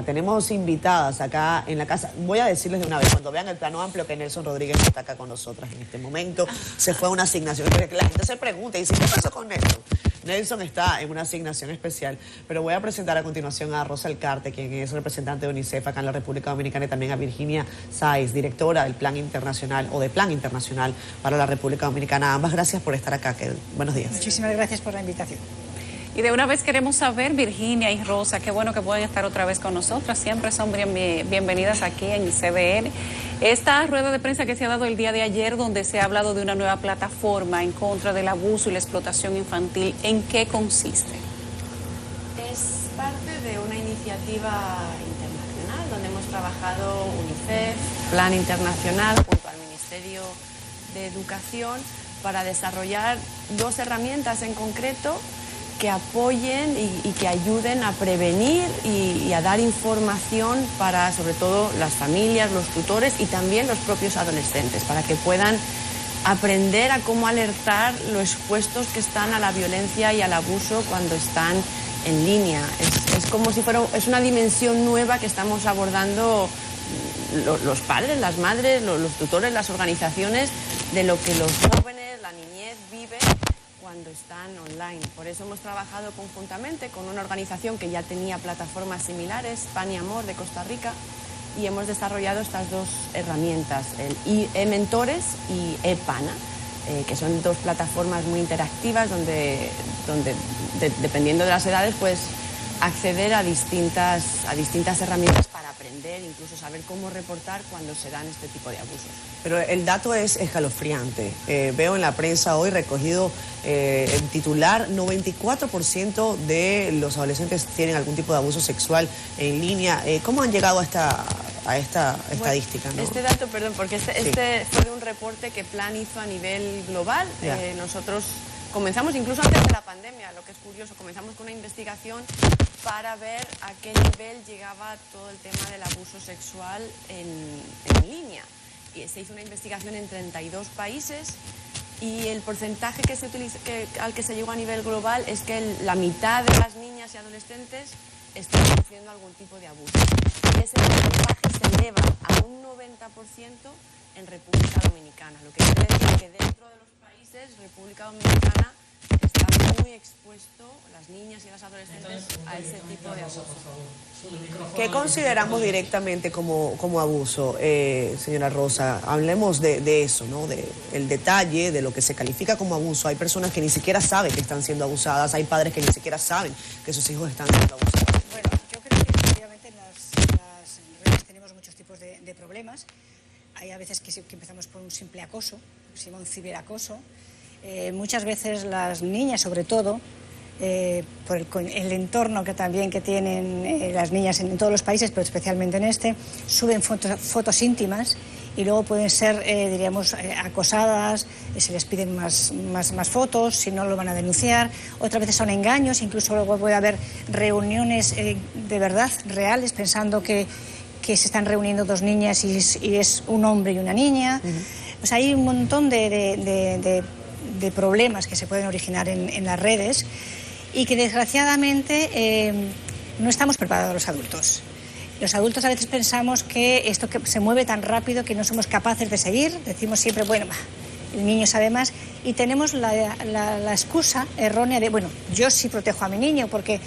Tenemos invitadas acá en la casa. Voy a decirles de una vez, cuando vean el plano amplio, que Nelson Rodríguez está acá con nosotras en este momento. Se fue a una asignación. La gente se pregunta y dice, ¿qué pasó con Nelson? Nelson está en una asignación especial, pero voy a presentar a continuación a Rosa Alcarte, quien es representante de UNICEF acá en la República Dominicana, y también a Virginia Sáez, directora del Plan Internacional o de Plan Internacional para la República Dominicana. Ambas gracias por estar acá. Buenos días. Muchísimas gracias por la invitación. Y de una vez queremos saber, Virginia y Rosa, qué bueno que pueden estar otra vez con nosotras. Siempre son bienvenidas aquí en CDN. Esta rueda de prensa que se ha dado el día de ayer, donde se ha hablado de una nueva plataforma en contra del abuso y la explotación infantil, ¿en qué consiste? Es parte de una iniciativa internacional donde hemos trabajado UNICEF, Plan Internacional, junto al Ministerio de Educación, para desarrollar dos herramientas en concreto que apoyen y que ayuden a prevenir y a dar información para, sobre todo, las familias, los tutores y también los propios adolescentes, para que puedan aprender a cómo alertar lo expuestos que están a la violencia y al abuso cuando están en línea. Es como si fuera, es una dimensión nueva que estamos abordando los padres, las madres, los tutores, las organizaciones, de lo que los jóvenes, la niñez vive cuando están online. Por eso hemos trabajado conjuntamente con una organización que ya tenía plataformas similares, Pan y Amor de Costa Rica, y hemos desarrollado estas dos herramientas, el e-Mentores y e-Pana, que son dos plataformas muy interactivas donde dependiendo de las edades, pues acceder a distintas herramientas para aprender, incluso saber cómo reportar cuando se dan este tipo de abusos. Pero el dato es escalofriante. Veo en la prensa hoy recogido el titular, 94% de los adolescentes tienen algún tipo de abuso sexual en línea. ¿Cómo han llegado a esta estadística? Bueno, ¿no? Este dato, perdón, porque este fue de un reporte que Plan hizo a nivel global. Nosotros comenzamos incluso antes de la pandemia, lo que es curioso, comenzamos con una investigación para ver a qué nivel llegaba todo el tema del abuso sexual en línea. Y se hizo una investigación en 32 países y el porcentaje al que se llegó a nivel global es que la mitad de las niñas y adolescentes están sufriendo algún tipo de abuso. Y ese porcentaje se eleva a un 90% en República Dominicana, lo que quiere decir que dentro de los países, República Dominicana está muy expuesto, las niñas y las adolescentes, a ese tipo de abuso. ¿Qué consideramos directamente como abuso, señora Rosa? Hablemos de eso, ¿no? El detalle de lo que se califica como abuso. Hay personas que ni siquiera saben que están siendo abusadas, hay padres que ni siquiera saben que sus hijos están siendo abusados. Bueno, yo creo que efectivamente en las redes tenemos muchos tipos de problemas. Hay a veces que empezamos por un simple acoso, se llama un ciberacoso. Muchas veces las niñas, sobre todo, por el entorno que tienen las niñas en todos los países, pero especialmente en este, suben fotos íntimas y luego pueden ser, acosadas, se les piden más fotos, si no lo van a denunciar. Otras veces son engaños, incluso luego puede haber reuniones de verdad, reales, pensando que se están reuniendo dos niñas y es un hombre y una niña. Pues hay un montón de problemas que se pueden originar en las redes y que desgraciadamente no estamos preparados los adultos. Los adultos a veces pensamos que esto que se mueve tan rápido que no somos capaces de seguir. Decimos siempre, bueno, el niño sabe más, y tenemos la excusa errónea de, bueno, yo sí protejo a mi niño porque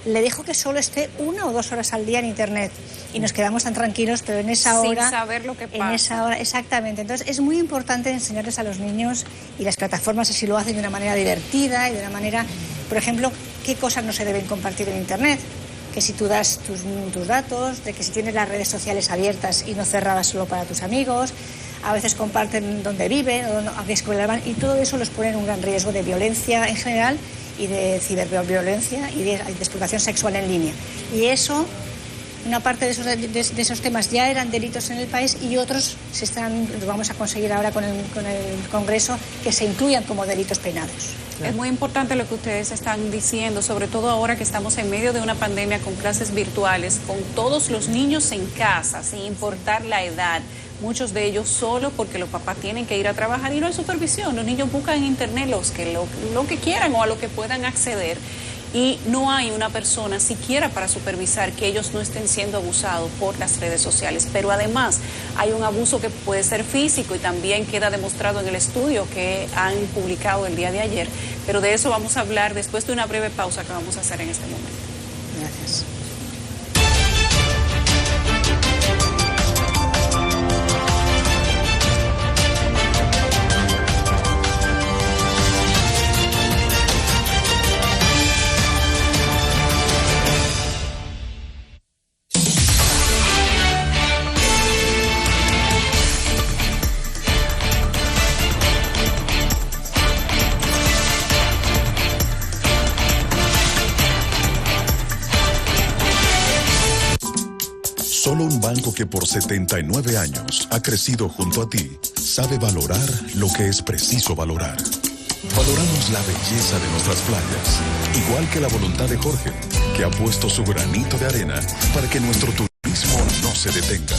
le dejo que solo esté 1 o 2 horas al día en internet y nos quedamos tan tranquilos, pero en esa hora... Sin saber lo que pasa. En esa hora, exactamente. Entonces es muy importante enseñarles a los niños, y las plataformas así lo hacen de una manera divertida y de una manera, por ejemplo, qué cosas no se deben compartir en internet, que si tú das tus datos, de que si tienes las redes sociales abiertas y no cerradas solo para tus amigos, a veces comparten dónde viven, a qué escuela van, y todo eso los pone en un gran riesgo de violencia en general y de ciberviolencia y de explotación sexual en línea. Y eso, una parte de esos temas ya eran delitos en el país y otros lo vamos a conseguir ahora con el Congreso, que se incluyan como delitos penados. Es muy importante lo que ustedes están diciendo, sobre todo ahora que estamos en medio de una pandemia con clases virtuales, con todos los niños en casa, sin importar la edad. Muchos de ellos solo porque los papás tienen que ir a trabajar y no hay supervisión. Los niños buscan en internet lo que quieran o a lo que puedan acceder. y no hay una persona siquiera para supervisar que ellos no estén siendo abusados por las redes sociales. Pero además hay un abuso que puede ser físico y también queda demostrado en el estudio que han publicado el día de ayer. Pero de eso vamos a hablar después de una breve pausa que vamos a hacer en este momento. Gracias. Solo un banco que por 79 años ha crecido junto a ti sabe valorar lo que es preciso valorar. Valoramos la belleza de nuestras playas, igual que la voluntad de Jorge, que ha puesto su granito de arena para que nuestro turismo no se detenga.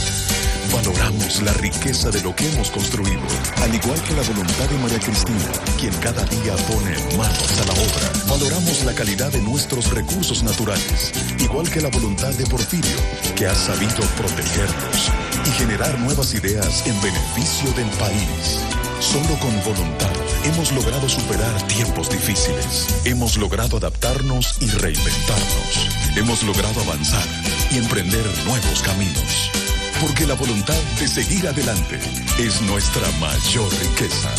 Valoramos la riqueza de lo que hemos construido, al igual que la voluntad de María Cristina, quien cada día pone manos a la obra. Valoramos la calidad de nuestros recursos naturales, igual que la voluntad de Porfirio, que ha sabido protegerlos y generar nuevas ideas en beneficio del país. Solo con voluntad hemos logrado superar tiempos difíciles. Hemos logrado adaptarnos y reinventarnos. Hemos logrado avanzar y emprender nuevos caminos. Porque la voluntad de seguir adelante es nuestra mayor riqueza.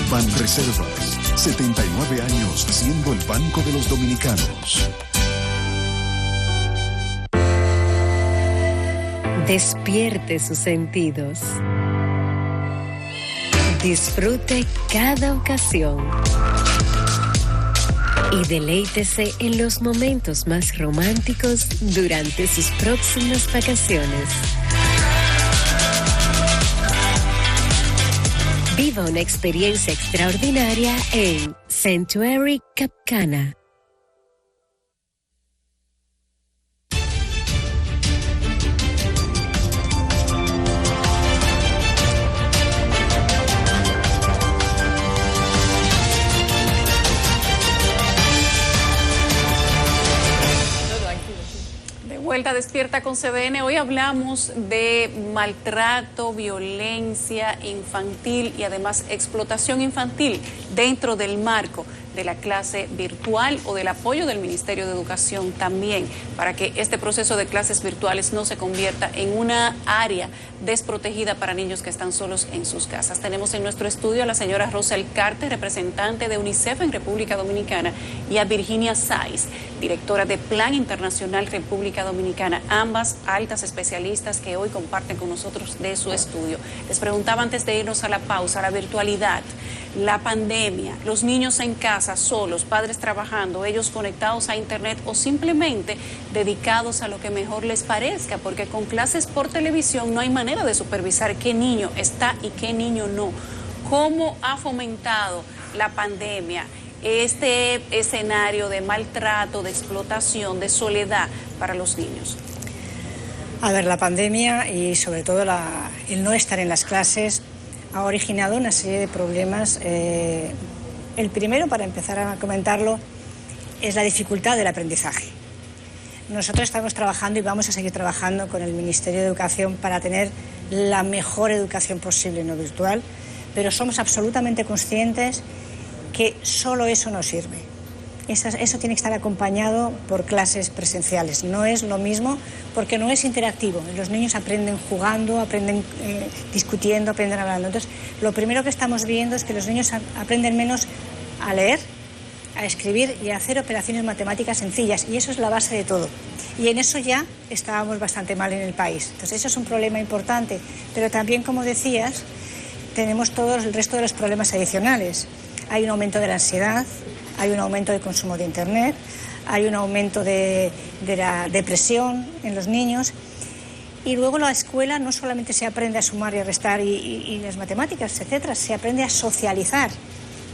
Banreservas, 79 años siendo el banco de los dominicanos. Despierte sus sentidos. Disfrute cada ocasión. Y deleítese en los momentos más románticos durante sus próximas vacaciones. Viva una experiencia extraordinaria en Sanctuary Cap Cana. Vuelta Despierta con CDN. Hoy hablamos de maltrato, violencia infantil y además explotación infantil dentro del marco de la clase virtual o del apoyo del Ministerio de Educación también, para que este proceso de clases virtuales no se convierta en una área desprotegida para niños que están solos en sus casas. Tenemos en nuestro estudio a la señora Rosel Carter, representante de UNICEF en República Dominicana, y a Virginia Saiz, directora de Plan Internacional República Dominicana, ambas altas especialistas que hoy comparten con nosotros de su estudio. Les preguntaba antes de irnos a la pausa, la virtualidad, la pandemia, los niños en casa solos, padres trabajando, ellos conectados a internet o simplemente dedicados a lo que mejor les parezca, porque con clases por televisión no hay manera de supervisar qué niño está y qué niño no. ¿Cómo ha fomentado la pandemia este escenario de maltrato, de explotación, de soledad para los niños? A ver, la pandemia y sobre todo el no estar en las clases ha originado una serie de problemas. El primero, para empezar a comentarlo, es la dificultad del aprendizaje. Nosotros estamos trabajando y vamos a seguir trabajando con el Ministerio de Educación para tener la mejor educación posible no virtual, pero somos absolutamente conscientes que solo eso no sirve. Eso tiene que estar acompañado por clases presenciales. No es lo mismo porque no es interactivo. Los niños aprenden jugando, aprenden discutiendo, aprenden hablando. Entonces, lo primero que estamos viendo es que los niños aprenden menos a leer, a escribir y a hacer operaciones matemáticas sencillas. Y eso es la base de todo. Y en eso ya estábamos bastante mal en el país. Entonces, eso es un problema importante. Pero también, como decías, tenemos todo el resto de los problemas adicionales. Hay un aumento de la ansiedad, hay un aumento del consumo de Internet, hay un aumento de la depresión en los niños. Y luego la escuela no solamente se aprende a sumar y a restar y las matemáticas, etcétera, se aprende a socializar.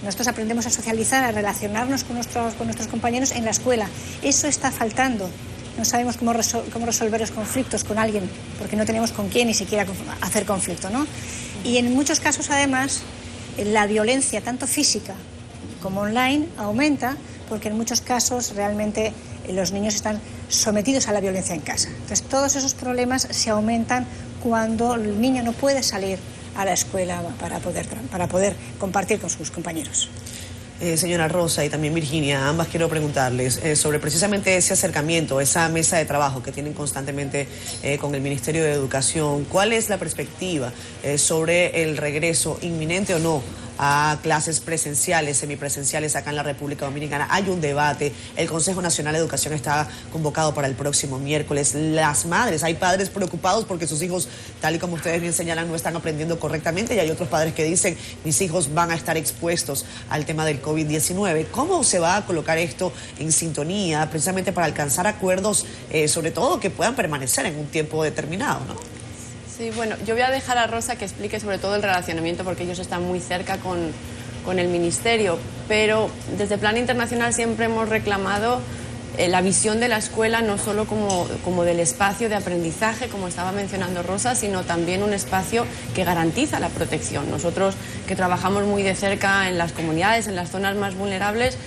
Nosotros aprendemos a socializar, a relacionarnos con nuestros compañeros en la escuela. Eso está faltando. No sabemos cómo resolver los conflictos con alguien, porque no tenemos con quién ni siquiera hacer conflicto, ¿no? Y en muchos casos, además, la violencia, tanto física como online, aumenta porque en muchos casos realmente los niños están sometidos a la violencia en casa. Entonces, todos esos problemas se aumentan cuando el niño no puede salir a la escuela para poder compartir con sus compañeros. Señora Rosa y también Virginia, ambas quiero preguntarles sobre precisamente ese acercamiento, esa mesa de trabajo que tienen constantemente con el Ministerio de Educación. ¿Cuál es la perspectiva sobre el regreso inminente o no a clases presenciales, semipresenciales acá en la República Dominicana? Hay un debate, el Consejo Nacional de Educación está convocado para el próximo miércoles. Las madres, hay padres preocupados porque sus hijos, tal y como ustedes bien señalan, no están aprendiendo correctamente, y hay otros padres que dicen, mis hijos van a estar expuestos al tema del COVID-19. ¿Cómo se va a colocar esto en sintonía precisamente para alcanzar acuerdos, sobre todo que puedan permanecer en un tiempo determinado, ¿no? Sí, bueno, yo voy a dejar a Rosa que explique sobre todo el relacionamiento, porque ellos están muy cerca con el Ministerio, pero desde Plan Internacional siempre hemos reclamado la visión de la escuela no solo como del espacio de aprendizaje, como estaba mencionando Rosa, sino también un espacio que garantiza la protección. Nosotros, que trabajamos muy de cerca en las comunidades, en las zonas más vulnerables,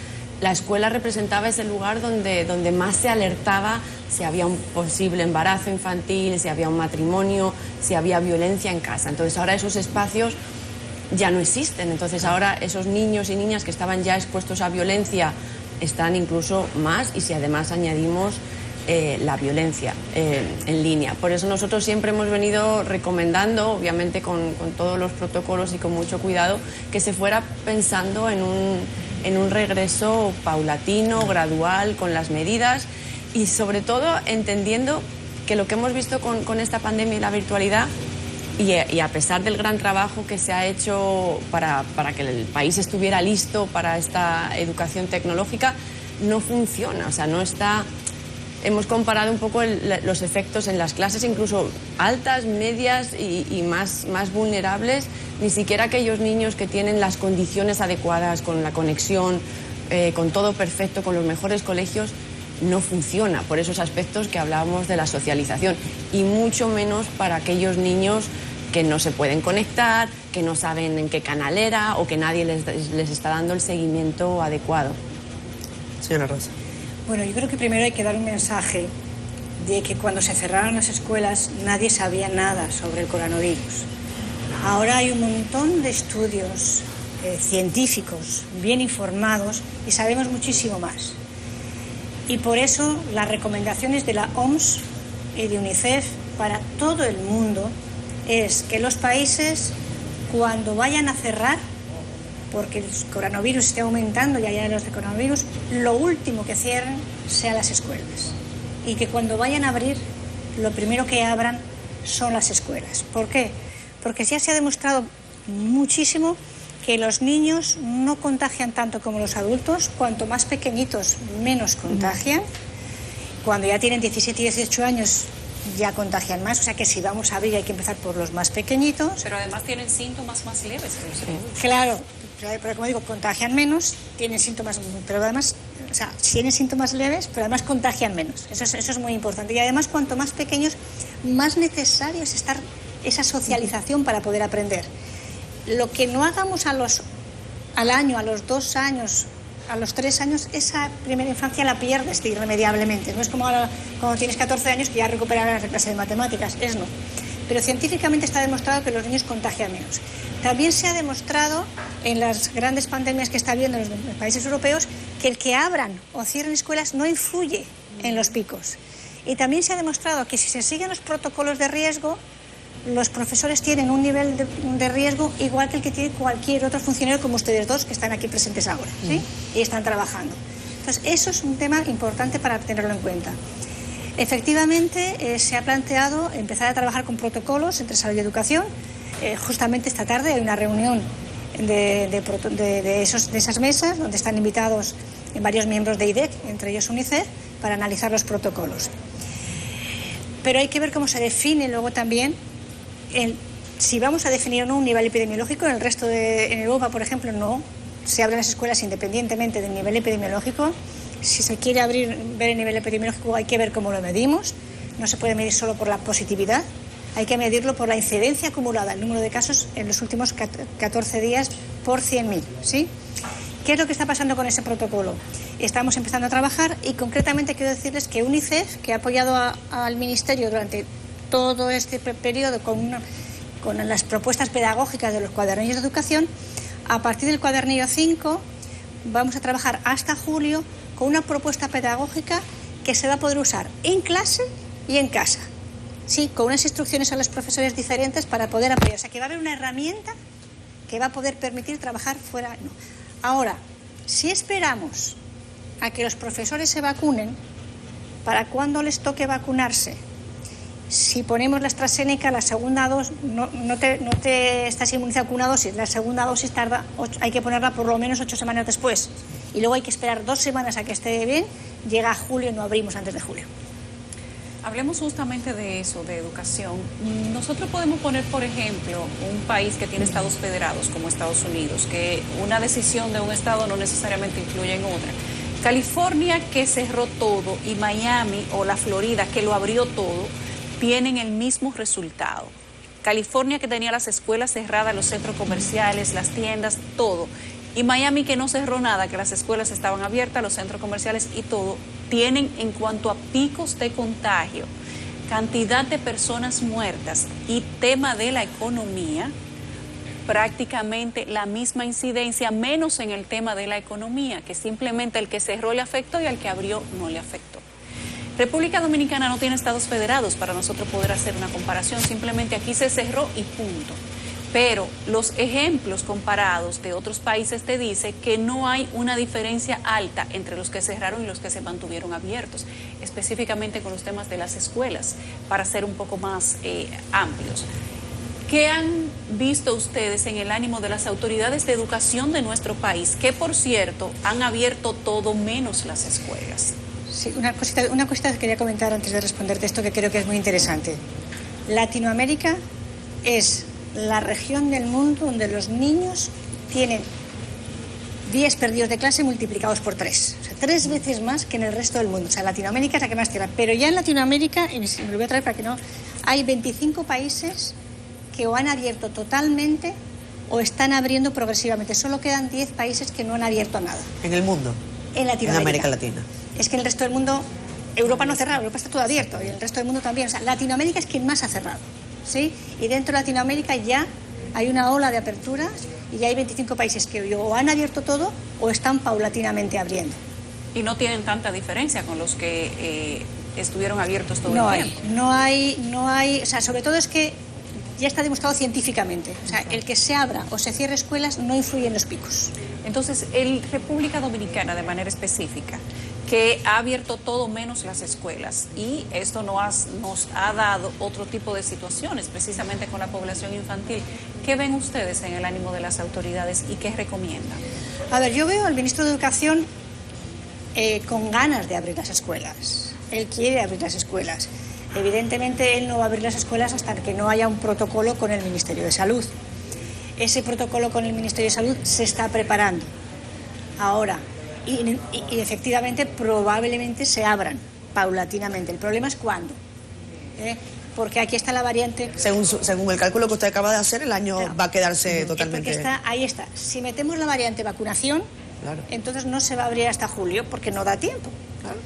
la escuela representaba ese lugar donde más se alertaba si había un posible embarazo infantil, si había un matrimonio, si había violencia en casa. Entonces ahora esos espacios ya no existen. Entonces ahora esos niños y niñas que estaban ya expuestos a violencia están incluso más, y si además añadimos la violencia en línea. Por eso nosotros siempre hemos venido recomendando, obviamente con todos los protocolos y con mucho cuidado, que se fuera pensando en un regreso paulatino, gradual, con las medidas, y sobre todo entendiendo que lo que hemos visto con esta pandemia y la virtualidad, y a pesar del gran trabajo que se ha hecho para que el país estuviera listo para esta educación tecnológica, no funciona, o sea, no está... Hemos comparado un poco los efectos en las clases, incluso altas, medias y más vulnerables. Ni siquiera aquellos niños que tienen las condiciones adecuadas, con la conexión, con todo perfecto, con los mejores colegios, no funciona por esos aspectos que hablábamos de la socialización. Y mucho menos para aquellos niños que no se pueden conectar, que no saben en qué canal era o que nadie les está dando el seguimiento adecuado. Señora Rosa. Bueno, yo creo que primero hay que dar un mensaje de que cuando se cerraron las escuelas nadie sabía nada sobre el coronavirus. Ahora hay un montón de estudios científicos bien informados y sabemos muchísimo más. Y por eso las recomendaciones de la OMS y de UNICEF para todo el mundo es que los países, cuando vayan a cerrar, porque el coronavirus esté aumentando y haya los de coronavirus, lo último que cierren sean las escuelas. Y que cuando vayan a abrir, lo primero que abran son las escuelas. ¿Por qué? Porque ya se ha demostrado muchísimo que los niños no contagian tanto como los adultos. Cuanto más pequeñitos, menos contagian. Cuando ya tienen 17 y 18 años, ya contagian más. O sea que si vamos a abrir hay que empezar por los más pequeñitos. Pero además tienen síntomas más leves. Claro. Pero como digo, contagian menos, tienen síntomas, pero además, o sea, tienen síntomas leves, pero además contagian menos. Eso es muy importante. Y además, cuanto más pequeños, más necesario es estar esa socialización para poder aprender. Lo que no hagamos al año, a los 2 años, a los 3 años, esa primera infancia la pierdes irremediablemente. No es como ahora, cuando tienes 14 años que ya recuperarás la clase de matemáticas, no. Pero científicamente está demostrado que los niños contagian menos. También se ha demostrado en las grandes pandemias que está habiendo en los países europeos que el que abran o cierren escuelas no influye en los picos. Y también se ha demostrado que si se siguen los protocolos de riesgo, los profesores tienen un nivel de riesgo igual que el que tiene cualquier otro funcionario como ustedes dos que están aquí presentes ahora, ¿sí? Y están trabajando. Entonces, eso es un tema importante para tenerlo en cuenta. Efectivamente, se ha planteado empezar a trabajar con protocolos entre salud y educación. Justamente esta tarde hay una reunión de esas mesas donde están invitados varios miembros de IDEC, entre ellos UNICEF, para analizar los protocolos. Pero hay que ver cómo se define luego también si vamos a definir o no un nivel epidemiológico. En el resto en Europa, por ejemplo, no se abren las escuelas independientemente del nivel epidemiológico. Si se quiere ver el nivel epidemiológico hay que ver cómo lo medimos. No se puede medir solo por la positividad, hay que medirlo por la incidencia acumulada, el número de casos en los últimos 14 días por 100.000, ¿sí? ¿Qué es lo que está pasando con ese protocolo? estamos empezando a trabajar y concretamente quiero decirles que UNICEF, que ha apoyado al Ministerio durante todo este periodo con las propuestas pedagógicas de los cuadernillos de educación, a partir del cuadernillo 5 vamos a trabajar hasta julio con una propuesta pedagógica que se va a poder usar en clase y en casa. Sí, con unas instrucciones a los profesores diferentes para poder apoyar. O sea, que va a haber una herramienta que va a poder permitir trabajar fuera. No. Ahora, si esperamos a que los profesores se vacunen, para cuando les toque vacunarse, si ponemos la AstraZeneca, la segunda dosis, no te estás inmunizado con una dosis, la segunda dosis hay que ponerla por lo menos 8 semanas después. Y luego hay que esperar 2 semanas a que esté bien, llega a julio y no abrimos antes de julio. Hablemos justamente de eso, de educación. Nosotros podemos poner, por ejemplo, un país que tiene estados federados como Estados Unidos, que una decisión de un estado no necesariamente influye en otra. California, que cerró todo, y Miami o la Florida, que lo abrió todo, tienen el mismo resultado. California, que tenía las escuelas cerradas, los centros comerciales, las tiendas, todo. Y Miami, que no cerró nada, que las escuelas estaban abiertas, los centros comerciales y todo, tienen en cuanto a picos de contagio, cantidad de personas muertas y tema de la economía, prácticamente la misma incidencia, menos en el tema de la economía, que simplemente el que cerró le afectó y al que abrió no le afectó. República Dominicana no tiene estados federados para nosotros poder hacer una comparación, simplemente aquí se cerró y punto. Pero los ejemplos comparados de otros países te dicen que no hay una diferencia alta entre los que cerraron y los que se mantuvieron abiertos, específicamente con los temas de las escuelas, para ser un poco más amplios. ¿Qué han visto ustedes en el ánimo de las autoridades de educación de nuestro país, que por cierto han abierto todo menos las escuelas? Sí, una cosita que quería comentar antes de responderte esto que creo que es muy interesante. Latinoamérica es la región del mundo donde los niños tienen días perdidos de clase multiplicados por 3. O sea, 3 veces más que en el resto del mundo. O sea, Latinoamérica es la que más tiene. Pero ya en Latinoamérica, y me lo voy a traer para que no, hay 25 países que o han abierto totalmente o están abriendo progresivamente. Solo quedan 10 países que no han abierto nada. ¿En el mundo? En Latinoamérica. En América Latina. Es que en el resto del mundo, Europa no ha cerrado, Europa está todo abierto y el resto del mundo también. O sea, Latinoamérica es quien más ha cerrado. ¿Sí? Y dentro de Latinoamérica ya hay una ola de aperturas y ya hay 25 países que o han abierto todo o están paulatinamente abriendo. Y no tienen tanta diferencia con los que estuvieron abiertos todo el tiempo. No hay, o sea, sobre todo es que ya está demostrado científicamente. O sea, el que se abra o se cierre escuelas no influye en los picos. Entonces, el República Dominicana, de manera específica, que ha abierto todo menos las escuelas, y esto nos ha dado otro tipo de situaciones, precisamente con la población infantil. ¿Qué ven ustedes en el ánimo de las autoridades y qué recomiendan? A ver, yo veo al ministro de Educación con ganas de abrir las escuelas. Él quiere abrir las escuelas. Evidentemente, él no va a abrir las escuelas hasta que no haya un protocolo con el Ministerio de Salud. Ese protocolo con el Ministerio de Salud se está preparando ahora. Y efectivamente probablemente se abran paulatinamente. El problema es cuándo, porque aquí está la variante. Según el cálculo que usted acaba de hacer, el año va a quedarse totalmente. Ahí está. Si metemos la variante vacunación, claro, entonces no se va a abrir hasta julio porque no da tiempo. Claro.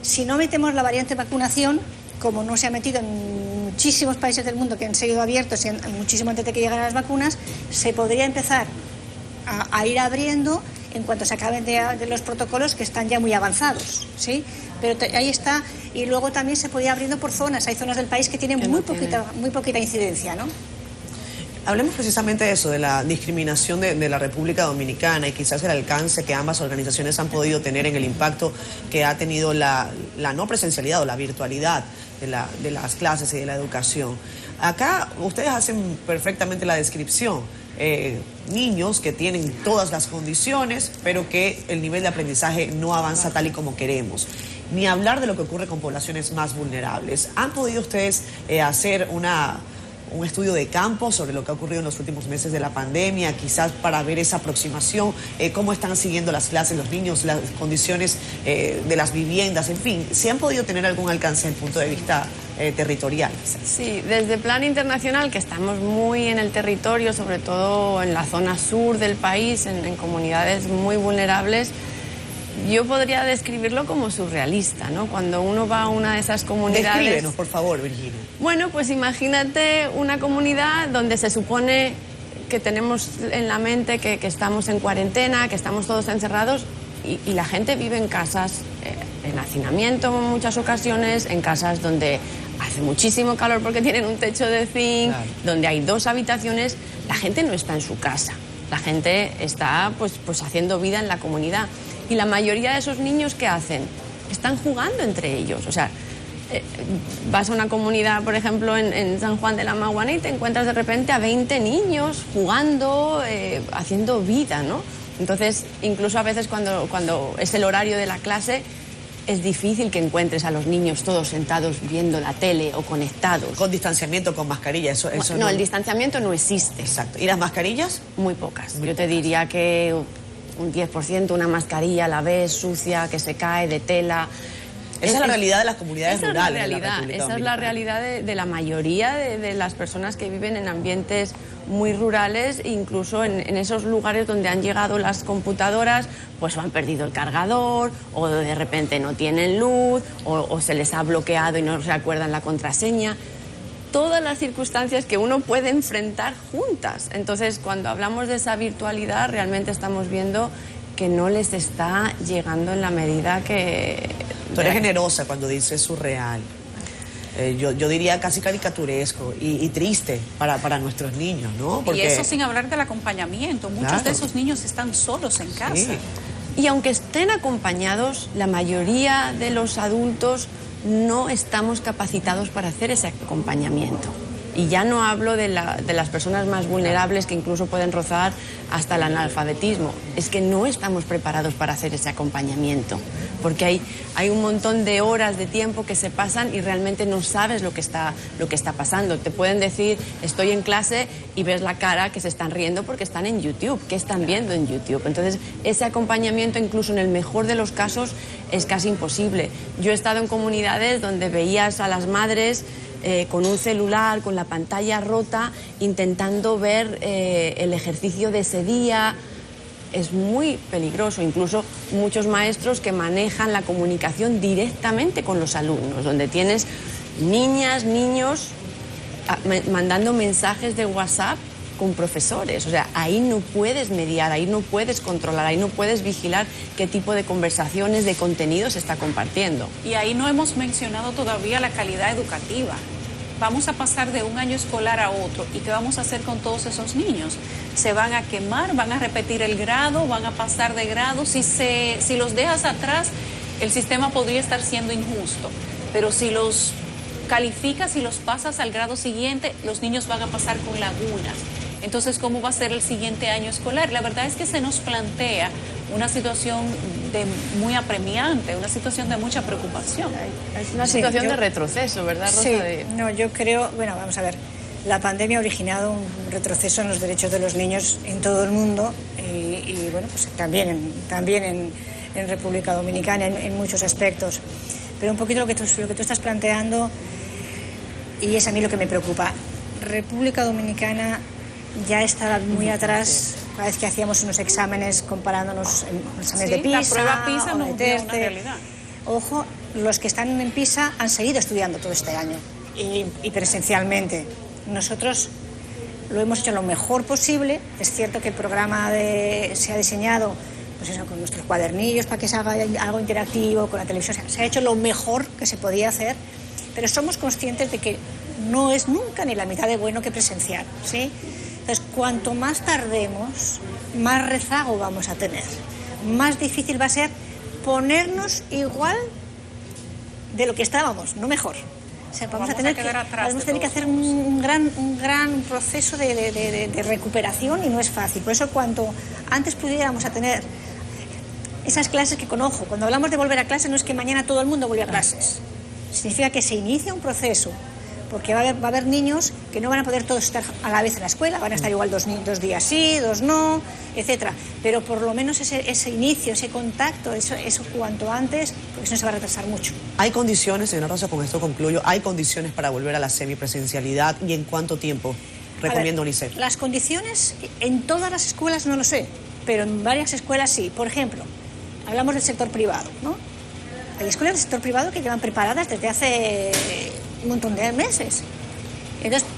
Si no metemos la variante vacunación, como no se ha metido en muchísimos países del mundo que han sido abiertos muchísimo antes de que llegaran las vacunas, se podría empezar a ir abriendo en cuanto se acaben de los protocolos que están ya muy avanzados, ¿sí? Pero ahí está, y luego también se podía abriendo por zonas. Hay zonas del país que tienen muy poquita incidencia, ¿no? Hablemos precisamente de eso, de la discriminación de la República Dominicana y quizás el alcance que ambas organizaciones han podido tener en el impacto que ha tenido la no presencialidad o la virtualidad de las clases y de la educación. Acá ustedes hacen perfectamente la descripción. Niños que tienen todas las condiciones, pero que el nivel de aprendizaje no avanza tal y como queremos. Ni hablar de lo que ocurre con poblaciones más vulnerables. ¿Han podido ustedes hacer un estudio de campo sobre lo que ha ocurrido en los últimos meses de la pandemia, quizás para ver esa aproximación, cómo están siguiendo las clases los niños, las condiciones de las viviendas, en fin? ¿Se han podido tener algún alcance desde el punto de vista territorial? Sí, desde Plan Internacional, que estamos muy en el territorio, sobre todo en la zona sur del país, en comunidades muy vulnerables, Yo podría describirlo como surrealista, ¿no? Cuando uno va a una de esas comunidades... Descríbenos, por favor, Virginia. Bueno, pues imagínate una comunidad donde se supone que tenemos en la mente que estamos en cuarentena, que estamos todos encerrados y la gente vive en casas, en hacinamiento en muchas ocasiones, en casas donde hace muchísimo calor porque tienen un techo de zinc, claro, donde hay 2 habitaciones. La gente no está en su casa, la gente está pues haciendo vida en la comunidad. Y la mayoría de esos niños, ¿qué hacen? Están jugando entre ellos. O sea, vas a una comunidad, por ejemplo, en San Juan de la Maguana y te encuentras de repente a 20 niños jugando, haciendo vida, ¿no? Entonces, incluso a veces cuando es el horario de la clase, es difícil que encuentres a los niños todos sentados viendo la tele o conectados. Con distanciamiento, con mascarilla, eso no, el distanciamiento no existe. Exacto. ¿Y las mascarillas? Muy pocas. Yo te diría que un 10%, una mascarilla a la vez, sucia, que se cae, de tela. Esa es la realidad de las comunidades rurales. Esa es la realidad de la mayoría de las personas que viven en ambientes muy rurales, incluso en esos lugares donde han llegado las computadoras, pues o han perdido el cargador, o de repente no tienen luz, o se les ha bloqueado y no se acuerdan la contraseña. Todas las circunstancias que uno puede enfrentar juntas. Entonces, cuando hablamos de esa virtualidad, realmente estamos viendo que no les está llegando en la medida que... Tú eres generosa cuando dices surreal. Yo diría casi caricaturesco y triste para nuestros niños, ¿no? Porque... Y eso sin hablar del acompañamiento. Muchos, claro, de esos niños están solos en casa. Sí. Y aunque estén acompañados, la mayoría de los adultos no estamos capacitados para hacer ese acompañamiento. Y ya no hablo de las personas más vulnerables que incluso pueden rozar hasta el analfabetismo. Es que no estamos preparados para hacer ese acompañamiento, porque hay un montón de horas de tiempo que se pasan y realmente no sabes lo que está pasando. Te pueden decir, estoy en clase, y ves la cara que se están riendo porque están en YouTube, que están viendo en YouTube. Entonces, ese acompañamiento, incluso en el mejor de los casos, es casi imposible. Yo he estado en comunidades donde veías a las madres con un celular, con la pantalla rota, intentando ver el ejercicio de ese día. Es muy peligroso. Incluso muchos maestros que manejan la comunicación directamente con los alumnos, donde tienes niñas, niños mandando mensajes de WhatsApp con profesores. O sea, ahí no puedes mediar, ahí no puedes controlar, ahí no puedes vigilar qué tipo de conversaciones, de contenido se está compartiendo. Y ahí no hemos mencionado todavía la calidad educativa. Vamos a pasar de un año escolar a otro. ¿Y qué vamos a hacer con todos esos niños? ¿Se van a quemar? ¿Van a repetir el grado? ¿Van a pasar de grado? Si los dejas atrás, el sistema podría estar siendo injusto. Pero si los calificas y los pasas al grado siguiente, los niños van a pasar con lagunas. Entonces, ¿cómo va a ser el siguiente año escolar? La verdad es que se nos plantea una situación muy apremiante, una situación de mucha preocupación. Es una situación de retroceso, ¿verdad, Rosa? Sí, no, yo creo, bueno, vamos a ver, la pandemia ha originado un retroceso en los derechos de los niños en todo el mundo y bueno, pues también en República Dominicana en muchos aspectos. Pero un poquito lo que tú estás planteando, y es a mí lo que me preocupa. República Dominicana ya estaba muy atrás. Cada vez que hacíamos unos exámenes comparándonos en exámenes de PISA, la prueba PISA no es una realidad. Ojo, los que están en PISA han seguido estudiando todo este año y presencialmente. Nosotros lo hemos hecho lo mejor posible. Es cierto que el programa se ha diseñado, pues eso, con nuestros cuadernillos para que se haga algo interactivo, con la televisión. Se ha hecho lo mejor que se podía hacer, pero somos conscientes de que no es nunca ni la mitad de bueno que presenciar, ¿sí? Entonces, cuanto más tardemos, más rezago vamos a tener. Más difícil va a ser ponernos igual de lo que estábamos, no mejor. O sea, vamos a tener que hacer un gran proceso de recuperación y no es fácil. Por eso, cuanto antes pudiéramos a tener esas clases que, con ojo, cuando hablamos de volver a clase no es que mañana todo el mundo vuelva a clases. Significa que se inicia un proceso, porque va a haber niños que no van a poder todos estar a la vez en la escuela, van a estar igual dos días sí, 2 no, etcétera. Pero por lo menos ese inicio, ese contacto, eso cuanto antes, porque si no se va a retrasar mucho. ¿Hay condiciones, señora Rosa, con esto concluyo, hay condiciones para volver a la semipresencialidad y en cuánto tiempo recomienda UNICEF? Las condiciones en todas las escuelas no lo sé, pero en varias escuelas sí. Por ejemplo, hablamos del sector privado, ¿no? Hay escuelas del sector privado que llevan preparadas desde hace un montón de meses. Entonces,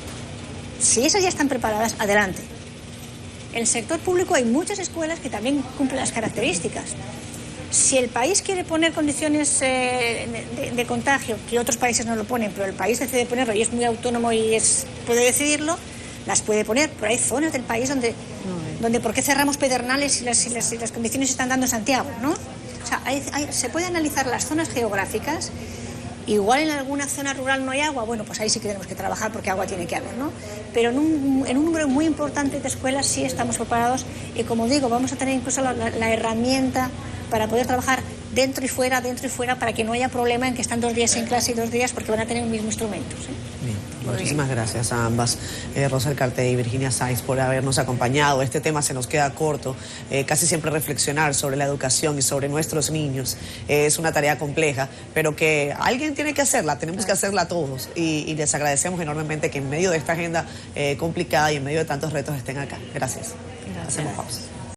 si esas ya están preparadas, adelante. En el sector público hay muchas escuelas que también cumplen las características. Si el país quiere poner condiciones de contagio, que otros países no lo ponen, pero el país decide ponerlo y es muy autónomo y puede decidirlo, las puede poner. Pero hay zonas del país donde ¿por qué cerramos Pedernales si las condiciones se están dando en Santiago, ¿no? O sea, se puede analizar las zonas geográficas. Igual en alguna zona rural no hay agua, bueno, pues ahí sí que tenemos que trabajar porque agua tiene que haber, ¿no? Pero en un número muy importante de escuelas sí estamos preparados y, como digo, vamos a tener incluso la herramienta para poder trabajar dentro y fuera, para que no haya problema en que están 2 días en clase y 2 días porque van a tener el mismo instrumento, ¿sí? Bien, muchísimas gracias a ambas, Rosa Alcarte y Virginia Sáenz, por habernos acompañado. Este tema se nos queda corto. Casi siempre reflexionar sobre la educación y sobre nuestros niños es una tarea compleja, pero que alguien tiene que hacerla, tenemos que hacerla todos. Y les agradecemos enormemente que en medio de esta agenda complicada y en medio de tantos retos estén acá. Gracias. Hacemos pausa.